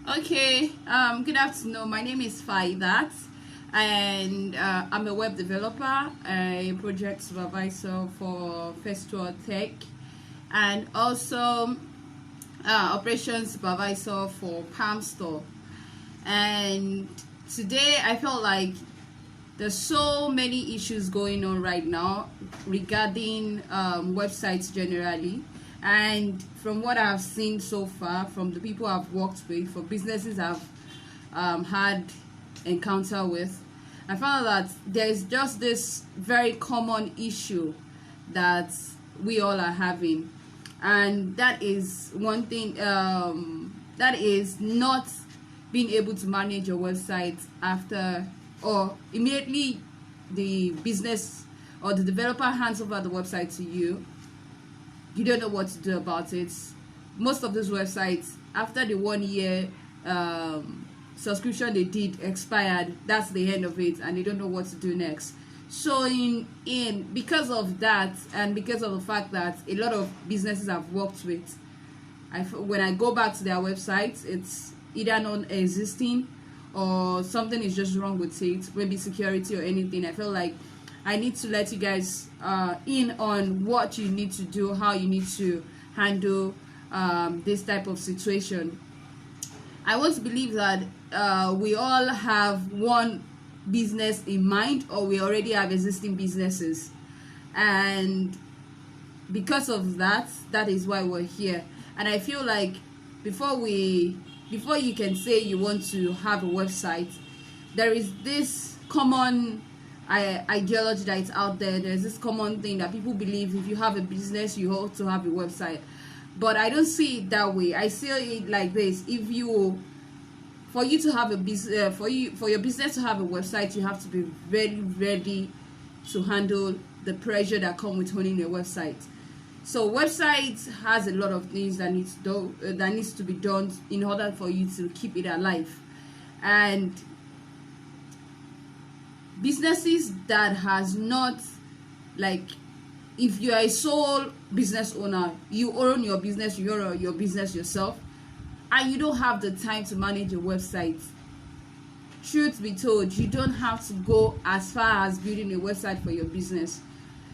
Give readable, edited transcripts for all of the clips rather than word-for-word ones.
Okay, good afternoon. My name is Faidat, and I'm a web developer, a project supervisor for Festival Tech, and also operations supervisor for Palm Store. And today I felt like there's so many issues going on right now regarding websites generally, and from what I've seen so far, from the people I've worked with, for businesses I've had encounter with, I found that there's just this very common issue that we all are having, and that is one thing, that is not being able to manage your website after or immediately the business or the developer hands over the website to you. You don't know what to do about it. Most of those websites, after the 1 year subscription they did expired, that's the end of it, and they don't know what to do next. So in because of that, and because of the fact that a lot of businesses I've worked with, when I go back to their websites, it's either non-existing or something is just wrong with it, maybe security or anything. I feel like I need to let you guys in on what you need to do, how you need to handle this type of situation. I want to believe that we all have one business in mind, or we already have existing businesses, and because of that, that is why we're here. And I feel like before you can say you want to have a website, there is this common ideology that is out there. There's this common thing that people believe: if you have a business, you ought to have a website. But I don't see it that way. I see it like this: for you to have a business, for your business to have a website, you have to be very ready to handle the pressure that comes with owning a website. So websites has a lot of things that needs to be done in order for you to keep it alive. And businesses that has not, like, if you are a sole business owner, you own your business, you own your business yourself, and you don't have the time to manage your website, truth be told, you don't have to go as far as building a website for your business.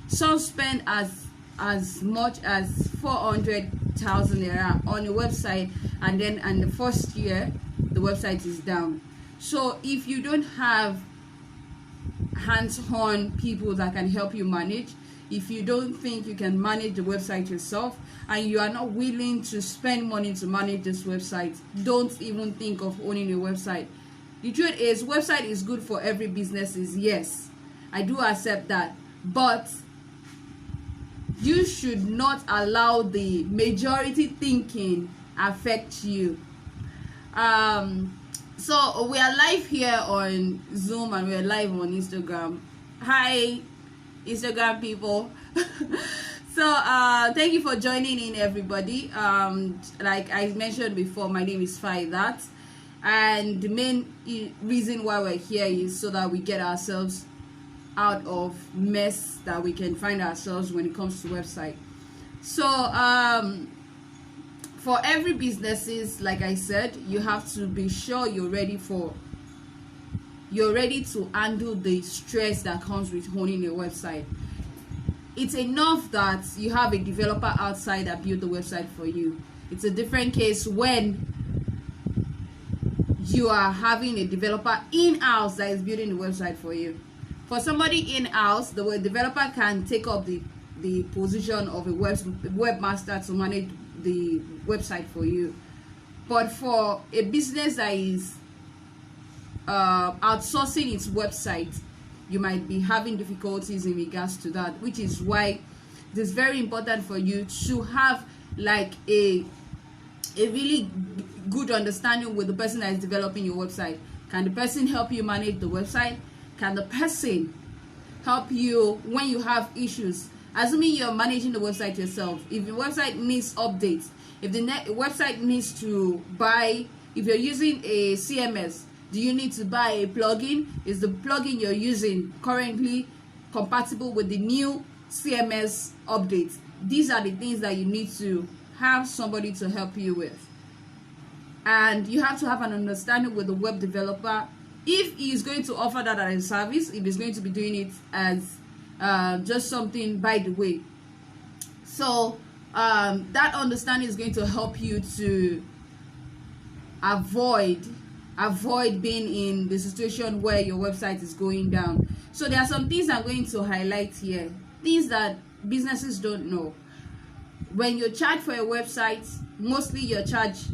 Some spend as much as 400,000 naira on a website, and then in the first year the website is down. So if you don't have hands-on people that can help you manage, if you don't think you can manage the website yourself, and you are not willing to spend money to manage this website, don't even think of owning a website. The truth is, website is good for every business, yes, I do accept that, but you should not allow the majority thinking affect you. So we are live here on Zoom, and we are live on Instagram. Hi Instagram people. So thank you for joining in, everybody. Like I mentioned before, my name is Faidat, and the main reason why we're here is so that we get ourselves out of mess that we can find ourselves when it comes to website. So for every businesses, like I said, you have to be sure you're ready to handle the stress that comes with owning a website. It's enough that you have a developer outside that built the website for you. It's a different case when you are having a developer in-house that is building the website for you. For somebody in-house, the developer can take up the position of a webmaster to manage the website for you. But for a business that is outsourcing its website, you might be having difficulties in regards to that, which is why it is very important for you to have like a really good understanding with the person that is developing your website. Can the person help you manage the website? Can the person help you when you have issues? Assuming you're managing the website yourself, if the website needs updates, if the website needs to buy, if you're using a CMS, do you need to buy a plugin? Is the plugin you're using currently compatible with the new CMS updates? These are the things that you need to have somebody to help you with. and you have to have an understanding with the web developer if he is going to offer that as a service, if he's going to be doing it as just something by the way. So that understanding is going to help you to avoid being in the situation where your website is going down. So there are some things I'm going to highlight here, things that businesses don't know. When you charge for a website, mostly you're charged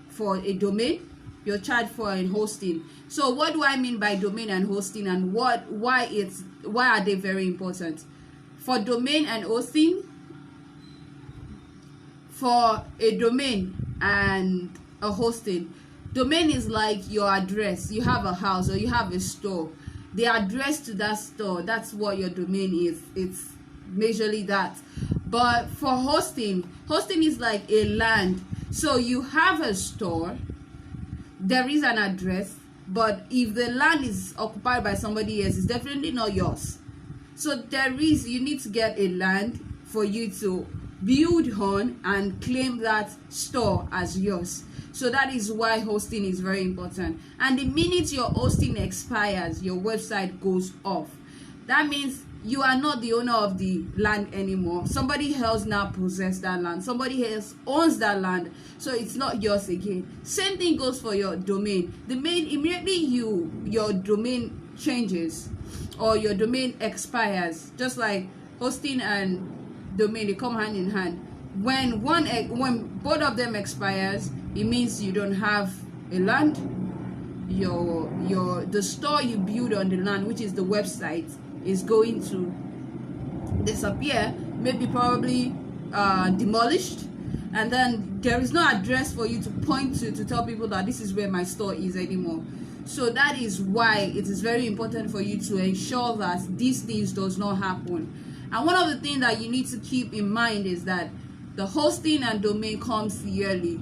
for a domain, you're charged for a hosting. So what do I mean by domain and hosting, and why are they very important? For domain and hosting, for a domain and a hosting, domain is like your address. You have a house or you have a store, the address to that store, that's what your domain is. It's majorly that. But for hosting is like a land. So you have a store, there is an address, but if the land is occupied by somebody else, it's definitely not yours. So you need to get a land for you to build on and claim that store as yours. So that is why hosting is very important. And the minute your hosting expires, your website goes off. That means you are not the owner of the land anymore. Somebody else now possesses that land. Somebody else owns that land. So it's not yours again. Same thing goes for your domain. Immediately your domain changes or your domain expires, just like hosting and domain, they come hand in hand. When both of them expires, it means you don't have a land. The store you build on the land, which is the website, is going to disappear, maybe probably demolished, and then there is no address for you to point to tell people that this is where my store is anymore. So that is why it is very important for you to ensure that these things does not happen. And one of the things that you need to keep in mind is that the hosting and domain comes yearly.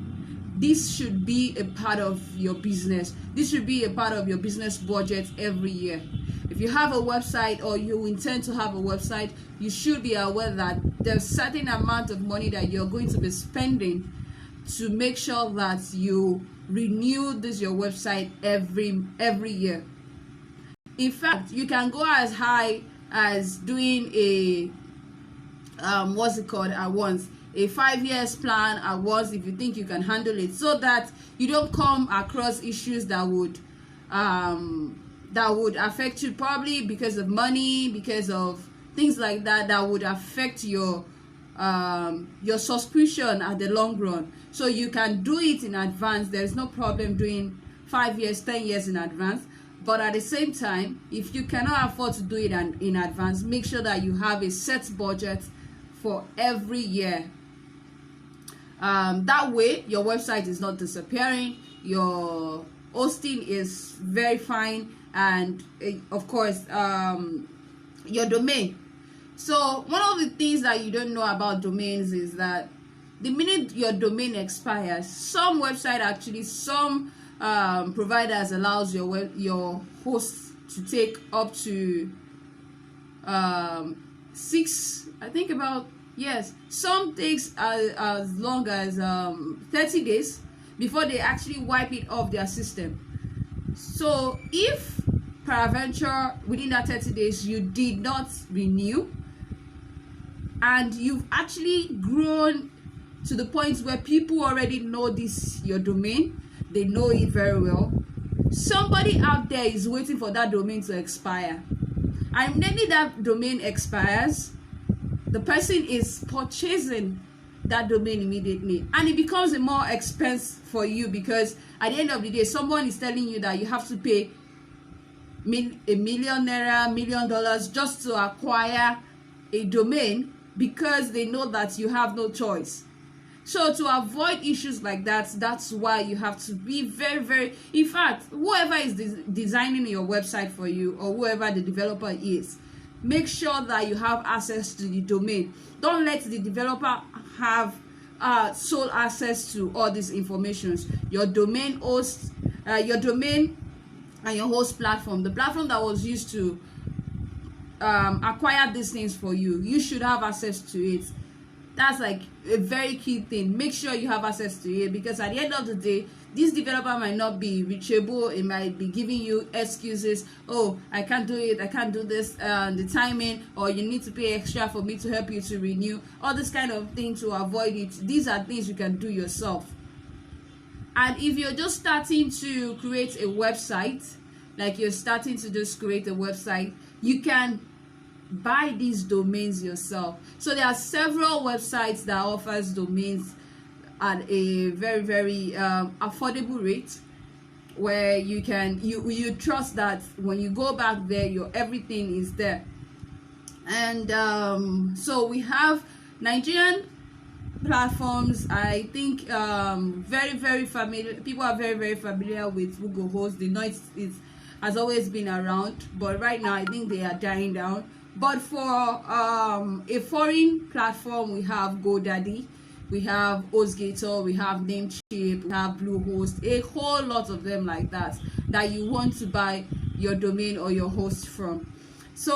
This should be a part of your business. This should be a part of your business budget every year. If you have a website or you intend to have a website, you should be aware that there's a certain amount of money that you're going to be spending to make sure that you renew your website every year. In fact, you can go as high as doing a at once, a 5 years plan at once, if you think you can handle it, so that you don't come across issues that would affect you, probably because of money, because of things like that would affect your subscription at the long run. So you can do it in advance. There is no problem doing 5 years, 10 years in advance. But at the same time, if you cannot afford to do it in advance, make sure that you have a set budget for every year. That way, your website is not disappearing, your hosting is very fine, and of course, your domain. So one of the things that you don't know about domains is that the minute your domain expires, some providers allows your host to take up to 6, I think about, yes, some takes as long as 30 days before they actually wipe it off their system. So if peradventure within that 30 days you did not renew, and you've actually grown to the point where people already know your domain, they know it very well, somebody out there is waiting for that domain to expire. And immediately that domain expires, the person is purchasing that domain immediately, and it becomes a more expense for you, because at the end of the day, someone is telling you that you have to pay $1 million, $1 million just to acquire a domain, because they know that you have no choice. So to avoid issues like that, that's why you have to be very, very, in fact, whoever is designing your website for you, or whoever the developer is, make sure that you have access to the domain. Don't let the developer have sole access to all these informations. Your domain host, your domain and your host platform, the platform that was used to acquire these things for you, you should have access to it. That's like a very key thing. Make sure you have access to it, because at the end of the day, this developer might not be reachable. It might be giving you excuses. Oh, I can't do it, I can't do this, the timing, or you need to pay extra for me to help you to renew, all this kind of thing. To avoid it, these are things you can do yourself. And if you're just starting to create a website, like you're starting to just create a website, you can buy these domains yourself. So there are several websites that offers domains at a very, very affordable rate, where you can you trust that when you go back there, your everything is there. And so we have Nigerian platforms. I think very, very familiar, people are very, very familiar with Google Host. They know it has always been around, but right now I think they are dying down. But for a foreign platform, we have GoDaddy, we have HostGator, we have Namecheap, we have Bluehost, a whole lot of them like that you want to buy your domain or your host from. So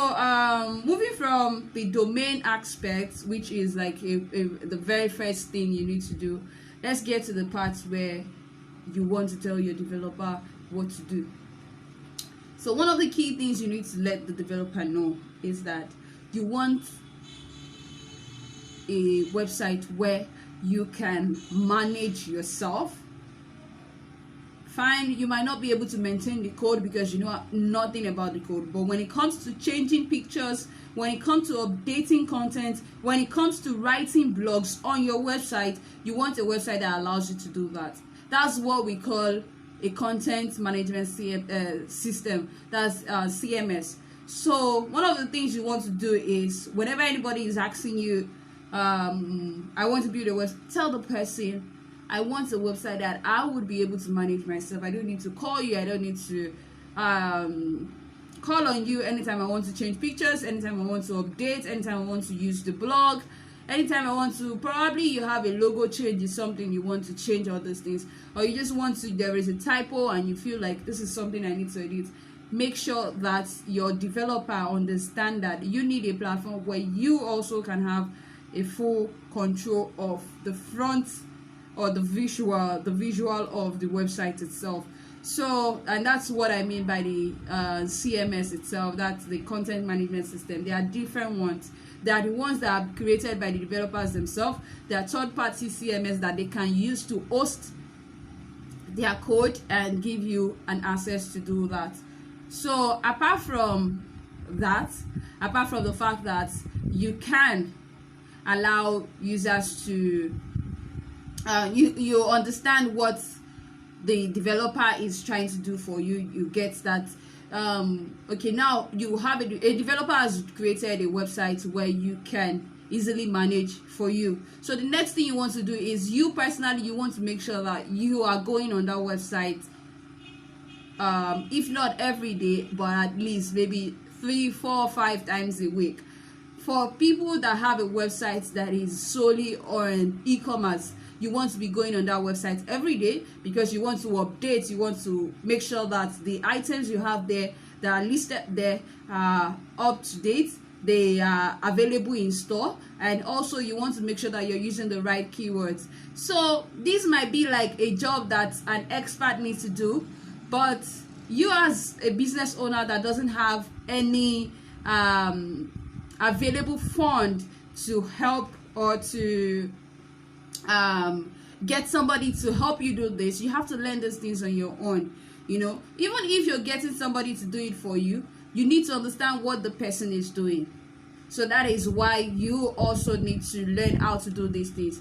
moving from the domain aspect, which is like the very first thing you need to do, let's get to the part where you want to tell your developer what to do. So one of the key things you need to let the developer know is that you want a website where you can manage yourself. Fine, you might not be able to maintain the code because you know nothing about the code, but when it comes to changing pictures, when it comes to updating content, when it comes to writing blogs on your website, you want a website that allows you to do that. That's what we call a content management system. That's CMS. So one of the things you want to do is, whenever anybody is asking you, I want to build a website, tell the person, I want a website that I would be able to manage myself. I don't need to call you. I don't need to call on you anytime I want to change pictures, anytime I want to update, anytime I want to use the blog, anytime I want to, probably you have a logo change, is something you want to change, all those things, or you just want to, there is a typo and you feel like this is something I need to edit. Make sure that your developer understand that you need a platform where you also can have a full control of the front or the visual of the website itself. So, and that's what I mean by the CMS itself. That's the content management system. There are different ones. There are the ones that are created by the developers themselves. There are third-party CMS that they can use to host their code and give you an access to do that. So apart from that, apart from the fact that you can allow users to you understand what the developer is trying to do for you, you get that okay, now you have a developer has created a website where you can easily manage for you. So the next thing you want to do is, you personally, you want to make sure that you are going on that website, if not every day, but at least maybe 3, 4, 5 times a week. For people that have a website that is solely on e-commerce, you want to be going on that website every day, because you want to update, you want to make sure that the items you have there that are listed there are up to date, they are available in store, and also you want to make sure that you're using the right keywords. So this might be like a job that an expert needs to do, but you as a business owner that doesn't have any available fund to help or to get somebody to help you do this, you have to learn these things on your own. You know, even if you're getting somebody to do it for you, you need to understand what the person is doing. So that is why you also need to learn how to do these things.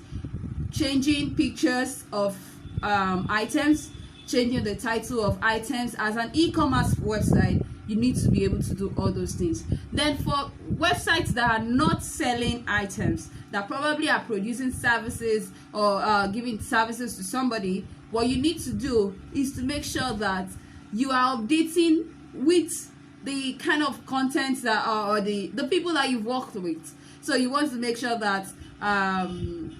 Changing pictures of items, changing the title of items. As an e-commerce website, you need to be able to do all those things. Then for websites that are not selling items, that probably are producing services or giving services to somebody, what you need to do is to make sure that you are updating with the kind of content that are, or the people that you've worked with. So you want to make sure that the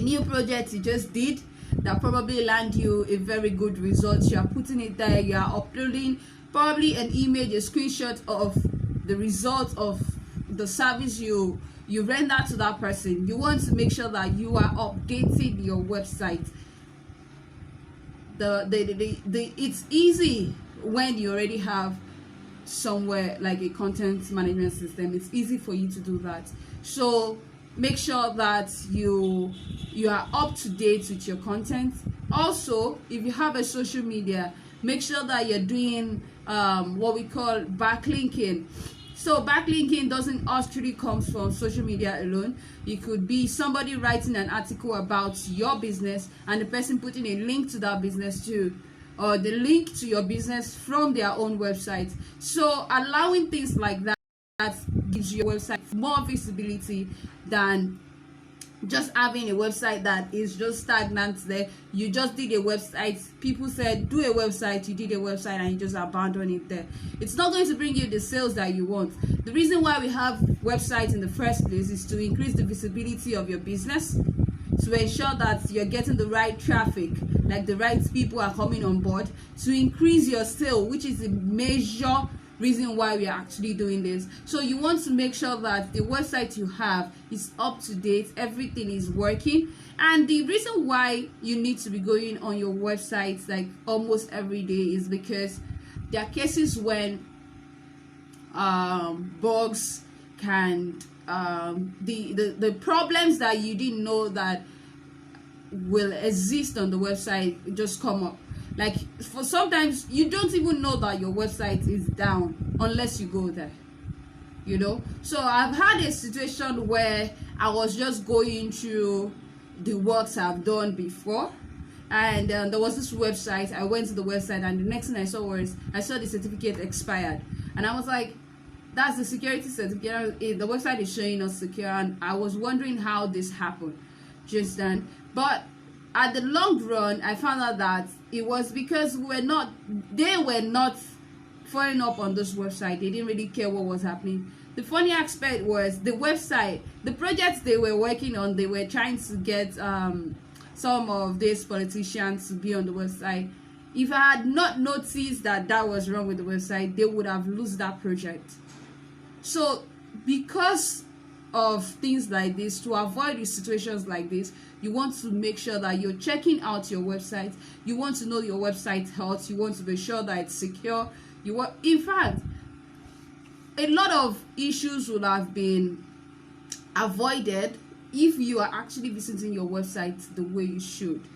new project you just did, that probably land you a very good result, you are putting it there, you are uploading probably an image, a screenshot of the result of the service you you render to that person. You want to make sure that you are updating your website. It's easy when you already have somewhere like a content management system. It's easy for you to do that. So make sure that you are up to date with your content. Also, if you have a social media, make sure that you're doing what we call backlinking. So backlinking doesn't actually come from social media alone. It could be somebody writing an article about your business and the person putting a link to that business too, or the link to your business from their own website. So allowing things like that gives your website more visibility than just having a website that is just stagnant there. You just did a website, people said do a website, you did a website and you just abandon it there. It's not going to bring you the sales that you want. The reason why we have websites in the first place is to increase the visibility of your business, to ensure that you're getting the right traffic, like the right people are coming on board, to increase your sale, which is the major reason why we are actually doing this. So you want to make sure that the website you have is up to date, everything is working. And the reason why you need to be going on your website like almost every day is because there are cases when bugs can the problems that you didn't know that will exist on the website just come up. Like, for sometimes you don't even know that your website is down unless you go there, you know. So I've had a situation where I was just going through the works I've done before, and there was this website. I went to the website and the next thing I saw was I saw the certificate expired, and I was like, that's the security certificate. The website is showing us secure, and I was wondering how this happened just then. But at the long run, I found out that it was because they were not following up on this website. They didn't really care what was happening. The funny aspect was the website, the projects they were working on, they were trying to get some of these politicians to be on the website. If I had not noticed that that was wrong with the website, they would have lost that project. So because of things like this, to avoid situations like this, you want to make sure that you're checking out your website. You want to know your website health. You want to be sure that it's secure. In fact, a lot of issues would have been avoided if you are actually visiting your website the way you should.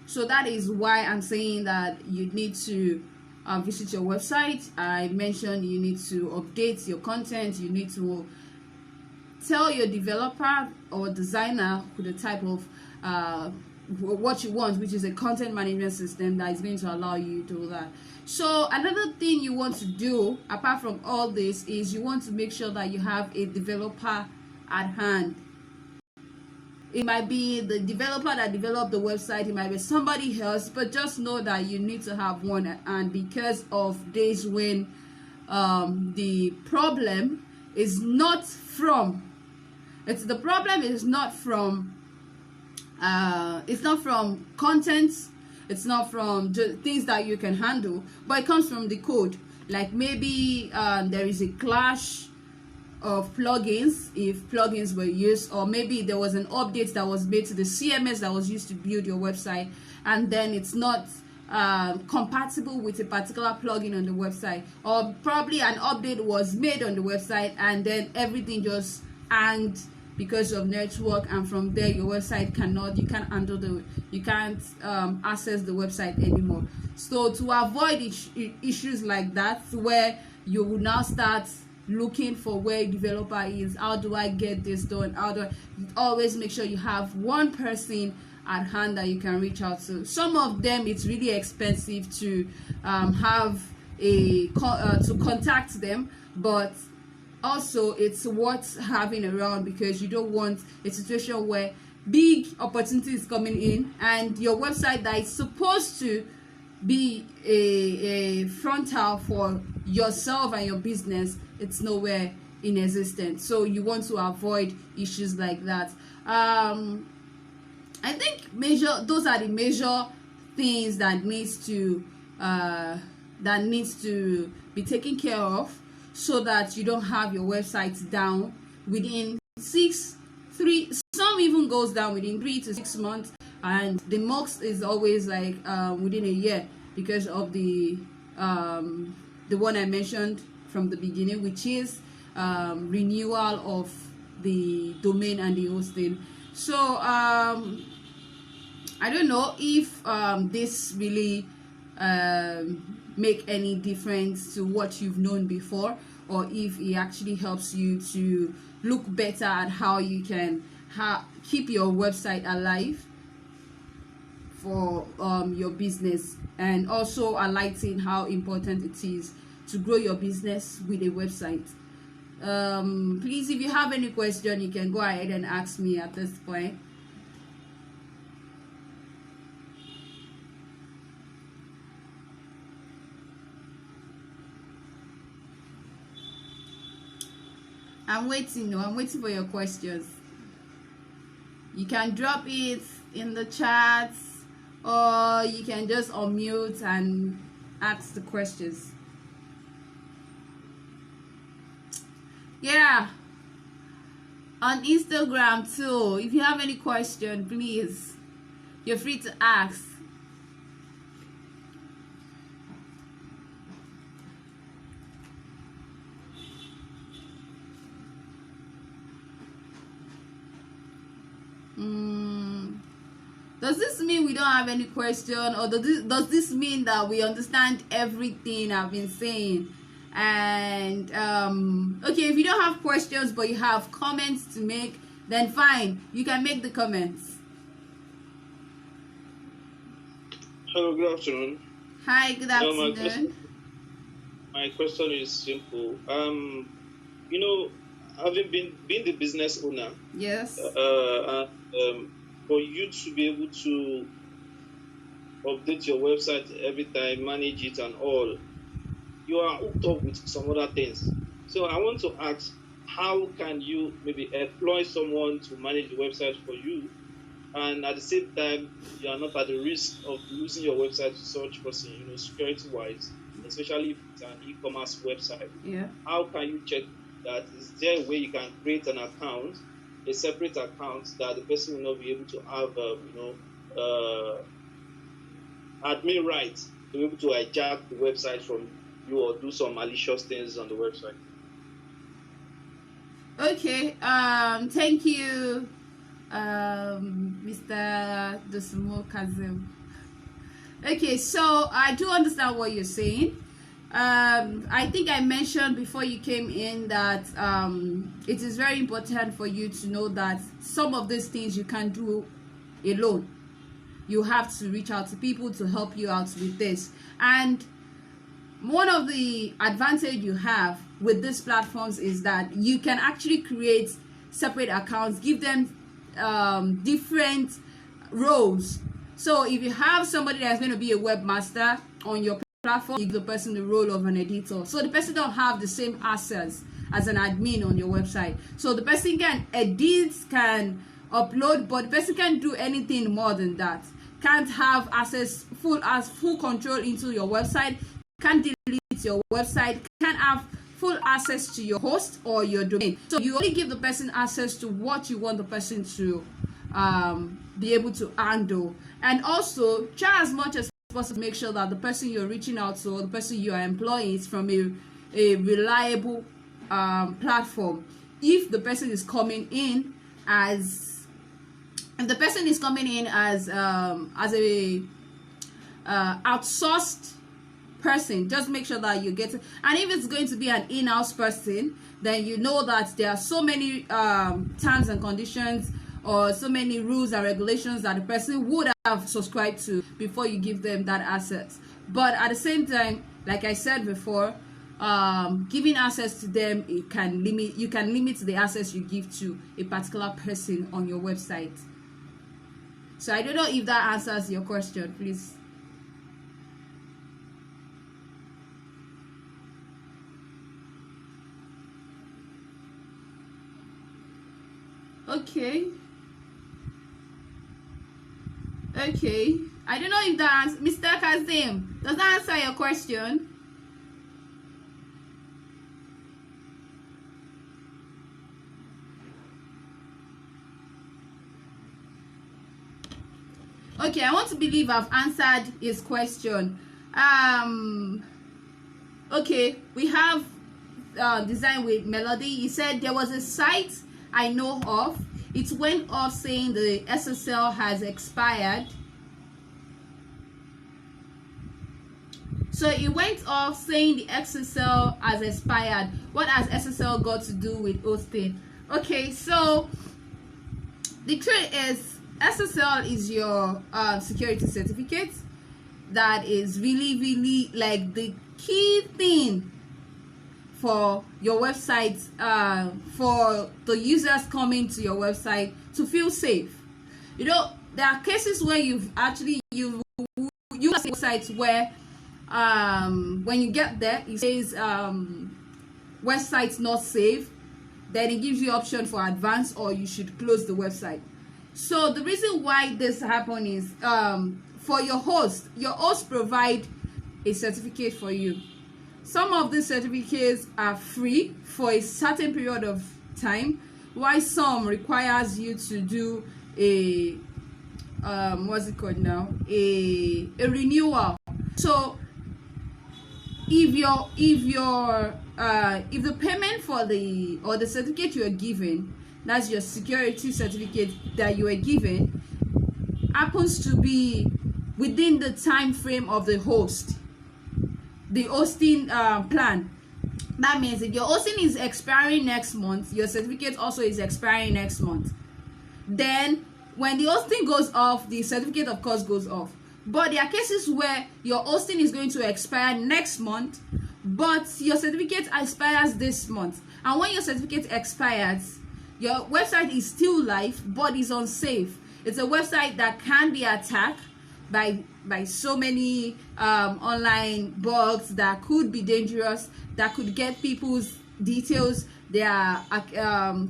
So that is why I'm saying that you need to visit your website. I mentioned you need to update your content. You need to tell your developer or designer the type of what you want, which is a content management system that is going to allow you to do that. So another thing you want to do apart from all this is you want to make sure that you have a developer at hand. It might be the developer that developed the website, it might be somebody else, but just know that you need to have one. And because of days when the problem is not from content, it's not from things that you can handle, but it comes from the code. Like maybe there is a clash of plugins, if plugins were used, or maybe there was an update that was made to the CMS that was used to build your website, and then it's not compatible with a particular plugin on the website, or probably an update was made on the website and then everything just hanged because of network, and from there your website you can't access the website anymore. So to avoid issues like that, where you will now start looking for where a developer is, how do I get this done, always make sure you have one person at hand that you can reach out to. Some of them it's really expensive to to contact them, but also it's worth having around, because you don't want a situation where big opportunities coming in and your website that is supposed to be a frontal for yourself and your business, it's nowhere in existence. So you want to avoid issues like that. I think those are the major things that needs to be taken care of, so that you don't have your website down within some even goes down within 3 to 6 months, and the max is always like within a year, because of the one I mentioned from the beginning, which is renewal of the domain and the hosting. So I don't know if this really make any difference to what you've known before, or if it actually helps you to look better at how you can keep your website alive for your business, and also highlighting how important it is to grow your business with a website. Please, if you have any question, you can go ahead and ask me at this point. I'm waiting for your questions. You can drop it in the chat, or you can just unmute and ask the questions. Yeah, on Instagram too. If you have any question, please, you're free to ask. Does this mean we don't have any question, or does this mean that we understand everything I've been saying? And okay, if you don't have questions but you have comments to make, then fine, you can make the comments. Hello, good afternoon. Hi, good afternoon. My question is simple. Having been the business owner, yes, for you to be able to update your website every time, manage it and all, you are hooked up with some other things. So I want to ask, how can you maybe employ someone to manage the website for you, and at the same time you are not at the risk of losing your website to such person, security wise, especially if it's an e-commerce website? Yeah. How can you check that? Is there a way you can create an account, a separate account, that the person will not be able to have admin rights to be able to hijack the website from you or do some malicious things on the website? Okay, thank you, Mr. Dosimo Kazim. Okay, so I do understand what you're saying. I think I mentioned before you came in that it is very important for you to know that some of these things you can't do alone. You have to reach out to people to help you out with this. And one of the advantage you have with these platforms is that you can actually create separate accounts, give them different roles. So if you have somebody that's going to be a webmaster on your platform, you give the person the role of an editor. So the person don't have the same access as an admin on your website. So the person can edit, can upload, but the person can't do anything more than that. Can't have access, full control into your website, can't delete your website, can't have full access to your host or your domain. So you only give the person access to what you want the person to be able to handle. And also try as much as possible to make sure that the person you're reaching out to, or the person you are employing, is from a reliable platform. If the person is coming in as a outsourced person, just make sure that you get it. And if it's going to be an in-house person, then you know that there are so many terms and conditions, or so many rules and regulations that the person would have subscribed to before you give them that access. But at the same time, like I said before, giving access to them, you can limit the access you give to a particular person on your website. So I don't know if that answers your question, please. Okay. I don't know if that Mr. Kazim, does that answer your question? Okay, I want to believe I've answered his question. Okay, we have design with Melody. He said there was a site I know of. It went off saying the SSL has expired. So it went off saying the SSL has expired. What has SSL got to do with hosting? Okay, so the truth is SSL is your security certificate. That is really like the key thing for your website, for the users coming to your website to feel safe. You know, there are cases where you've used websites where when you get there it says website not safe, then it gives you option for advanced or you should close the website. So the reason why this happen is for your host provide a certificate for you. Some of these certificates are free for a certain period of time, while some requires you to do a what's it called now, a renewal. So if the payment for the certificate you are given, that's your security certificate that you are given, happens to be within the time frame of the hosting plan, that means if your hosting is expiring next month, your certificate also is expiring next month. Then when the hosting goes off, the certificate of course goes off. But there are cases where your hosting is going to expire next month, but your certificate expires this month. And when your certificate expires, your website is still live but is unsafe. It's a website that can be attacked by so many online bugs that could be dangerous, that could get people's details, their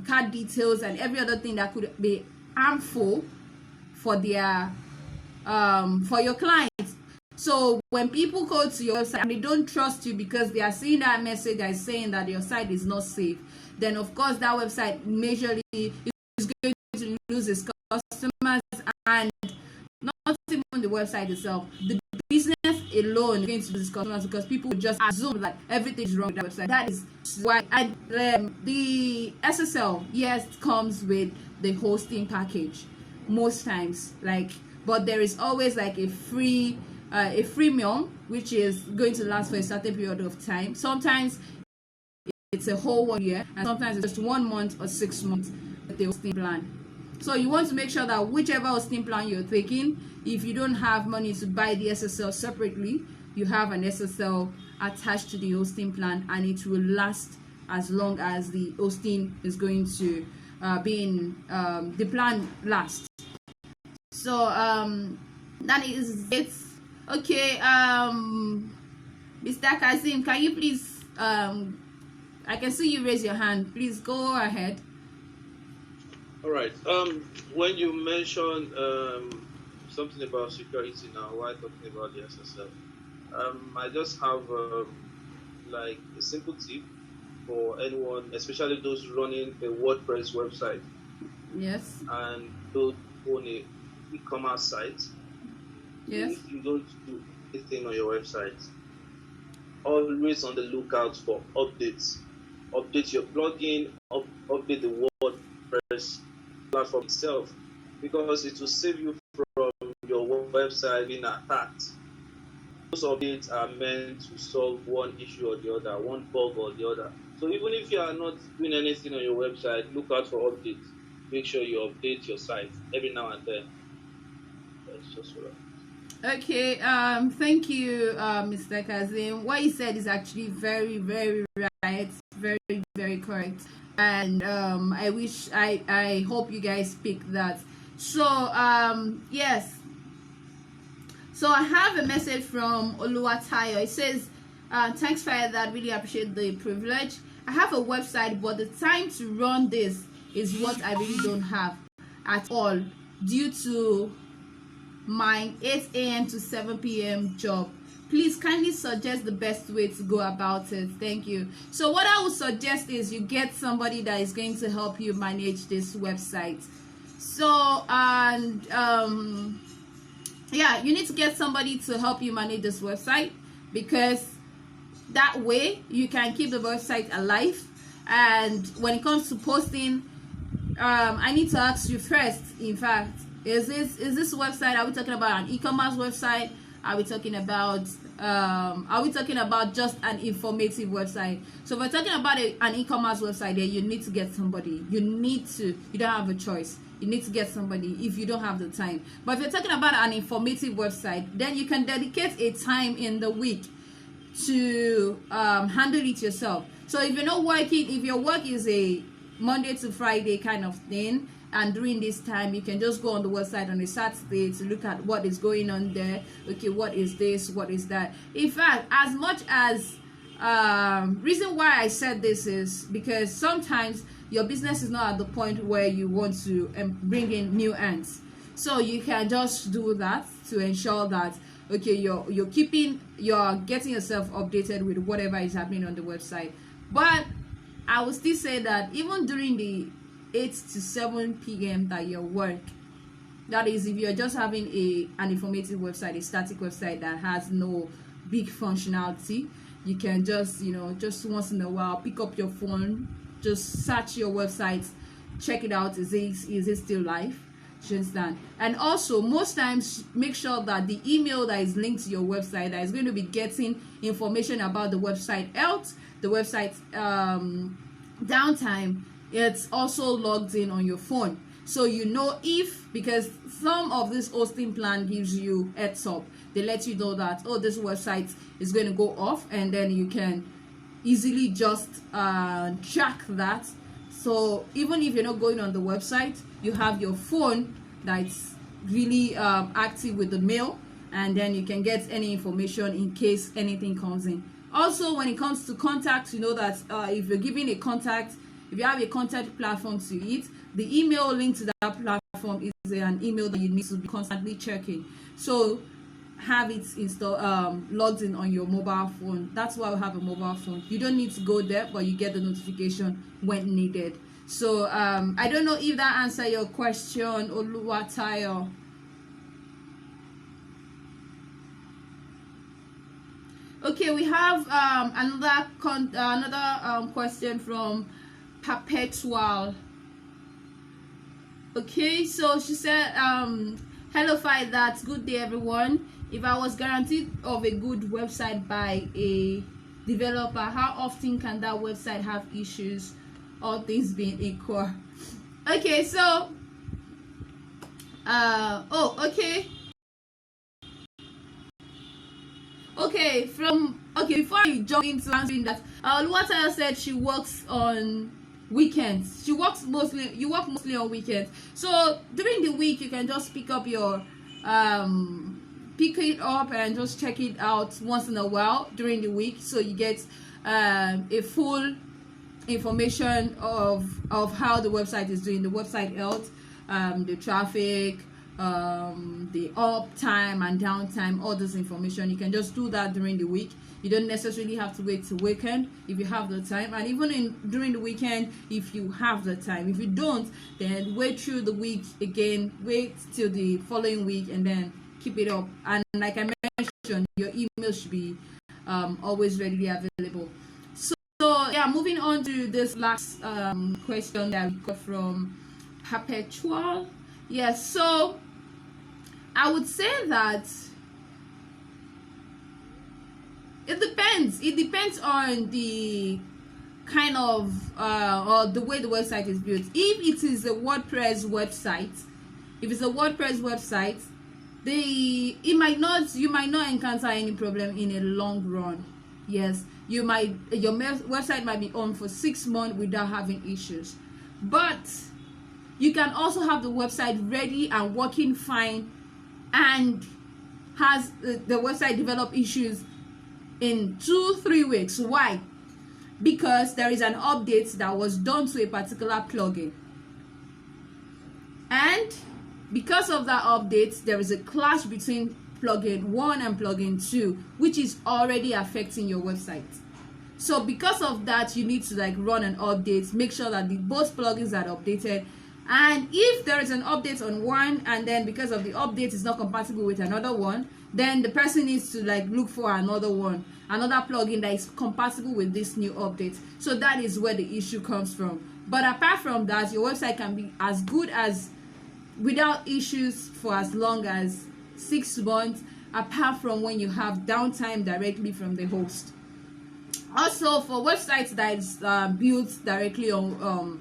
card details, and every other thing that could be harmful for their for your clients. So when people go to your website and they don't trust you because they are seeing that message that is saying that your site is not safe, then of course that website majorly is going to lose its customers, and not even the website itself, the business alone is going to lose its customers, because people just assume that everything is wrong with that website. That is why. And the SSL, yes, comes with the hosting package most times, like, but there is always like a freemium which is going to last for a certain period of time. Sometimes it's a whole 1 year, and sometimes it's just 1 month or 6 months with the hosting plan. So you want to make sure that whichever hosting plan you're taking, if you don't have money to buy the SSL separately, you have an SSL attached to the hosting plan, and it will last as long as the hosting is going to be in the plan lasts. So that is it. Okay, Mr. Kazim, can you please I can see you raise your hand. Please go ahead. All right. When you mentioned something about security now, while talking about the SSL, I just have like a simple tip for anyone, especially those running a WordPress website. Yes. And those own a e-commerce site. Yes. If you don't do anything on your website, always on the lookout for updates. Update your plugin, update the WordPress platform itself, because it will save you from your website being attacked. Those updates are meant to solve one issue or the other, one bug or the other. So even if you are not doing anything on your website, look out for updates. Make sure you update your site every now and then. That's just what Okay, thank you, Mr. Kazim. What you said is actually very, very right, very, very correct, and I hope you guys pick that. So yes, so I have a message from Oluwatayo. It says, thanks for that, really appreciate the privilege. I have a website, but the time to run this is what I really don't have at all, due to my 8 a.m. to 7 p.m. job. Please kindly suggest the best way to go about it. Thank you. So what I would suggest is you get somebody that is going to help you manage this website. So and yeah, you need to get somebody to help you manage this website, because that way you can keep the website alive. And when it comes to posting, I need to ask you first, in fact, is this website, are we talking about an e-commerce website? Are we talking about just an informative website? So if we're talking about an e-commerce website, then you need to get somebody. You don't have a choice. You need to get somebody if you don't have the time. But if you're talking about an informative website, then you can dedicate a time in the week to handle it yourself. So if you're not working, if your work is a Monday to Friday kind of thing, and during this time you can just go on the website on a Saturday to look at what is going on there. Okay, what is this, what is that? In fact, as much as reason why I said this is because sometimes your business is not at the point where you want to bring in new ends, so you can just do that to ensure that, okay, you're getting yourself updated with whatever is happening on the website. But I will still say that even during the 8 to 7 p.m. that your work, that is, if you're just having an informative website, a static website that has no big functionality, you can just once in a while pick up your phone, just search your website, check it out. Is it still live? You understand? And also, most times, make sure that the email that is linked to your website, that is going to be getting information about the website health, the website downtime, it's also logged in on your phone. So because some of this hosting plan gives you heads up, they let you know that, oh, this website is going to go off, and then you can easily just track that. So even if you're not going on the website, you have your phone that's really active with the mail, and then you can get any information in case anything comes in. Also, when it comes to contacts, you know that if you're giving a contact, if you have a contact platform to it, the email linked to that platform is an email that you need to be constantly checking. So have it installed, logged in on your mobile phone. That's why we have a mobile phone. You don't need to go there, but you get the notification when needed. So I don't know if that answers your question, Oluwatayo. Okay, we have another question from Perpetual. Okay, so she said, hello, Fight That. Good day, everyone. If I was guaranteed of a good website by a developer, how often can that website have issues, all things being equal? Okay, so before you jump into answering that, Oluwatayo said she works on weekends. You work mostly on weekends. So during the week, you can just pick it up and just check it out once in a while during the week, so you get a full information of how the website is doing, the website health, the traffic, the uptime and downtime, all this information. You can just do that during the week. You don't necessarily have to wait till weekend if you have the time, and even during the weekend if you have the time. If you don't, then wait through the week again, wait till the following week, and then keep it up. And like I mentioned, your email should be always readily available. So yeah, moving on to this last question that we got from Perpetual. Yes, so I would say that it depends on the kind of or the way the website is built. If it is a WordPress website, you might not encounter any problem in a long run. Yes, your website might be on for 6 months without having issues, but you can also have the website ready and working fine, and has the website develop issues in 2-3 weeks. Why? Because there is an update that was done to a particular plugin, and because of that update, there is a clash between plugin 1 and plugin 2, which is already affecting your website. So because of that, you need to run an update, make sure that both plugins are updated, And if there is an update on one, and then because of the update is not compatible with another one, then the person needs to like look for another one, another plugin that is compatible with this new update. So that is where the issue comes from. But apart from that, your website can be as good as without issues for as long as 6 months, apart from when you have downtime directly from the host. Also, for websites that is built directly on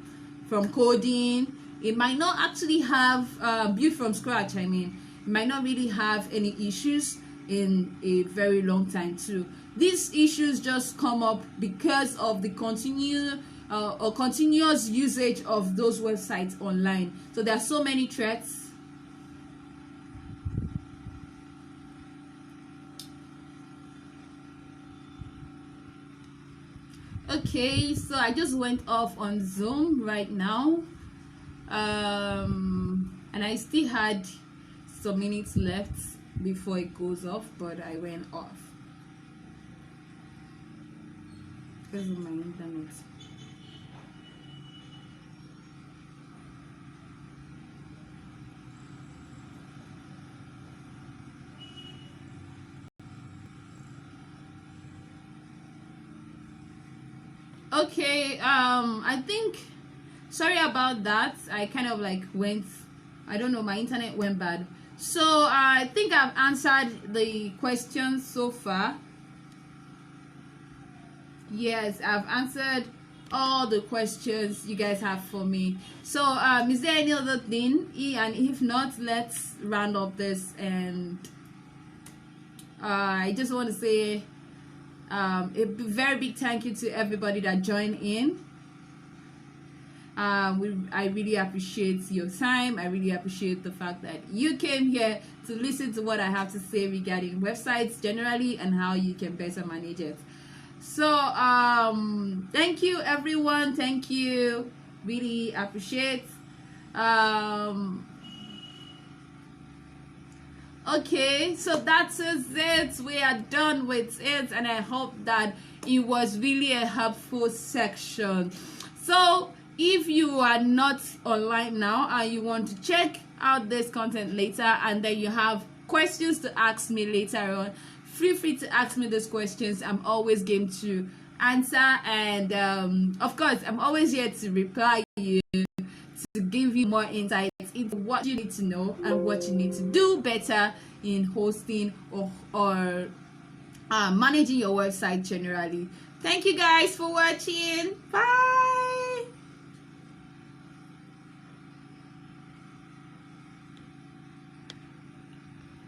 from coding, it might not actually have built from scratch. I mean, it might not really have any issues in a very long time too. These issues just come up because of the continuous usage of those websites online. So there are so many threats. Okay, so I just went off on Zoom right now, and I still had some minutes left before it goes off, but I went off because of my internet. Okay, I think, sorry about that. I kind of like went, I don't know, my internet went bad. So I think I've answered the questions so far. Yes, I've answered all the questions you guys have for me. So is there any other thing? And if not, let's round up this. And I just want to say a very big thank you to everybody that joined in. I really appreciate your time. I really appreciate the fact that you came here to listen to what I have to say regarding websites generally and how you can better manage it. So thank you everyone. Thank you. Really appreciate. Okay, so that's it. We are done with it, and I hope that it was really a helpful section. So if you are not online now and you want to check out this content later, and then you have questions to ask me later on, feel free to ask me those questions. I'm always game to answer, and of course I'm always here to reply you, to give you more insights into what you need to know and what you need to do better in hosting or managing your website generally. Thank you guys for watching. Bye.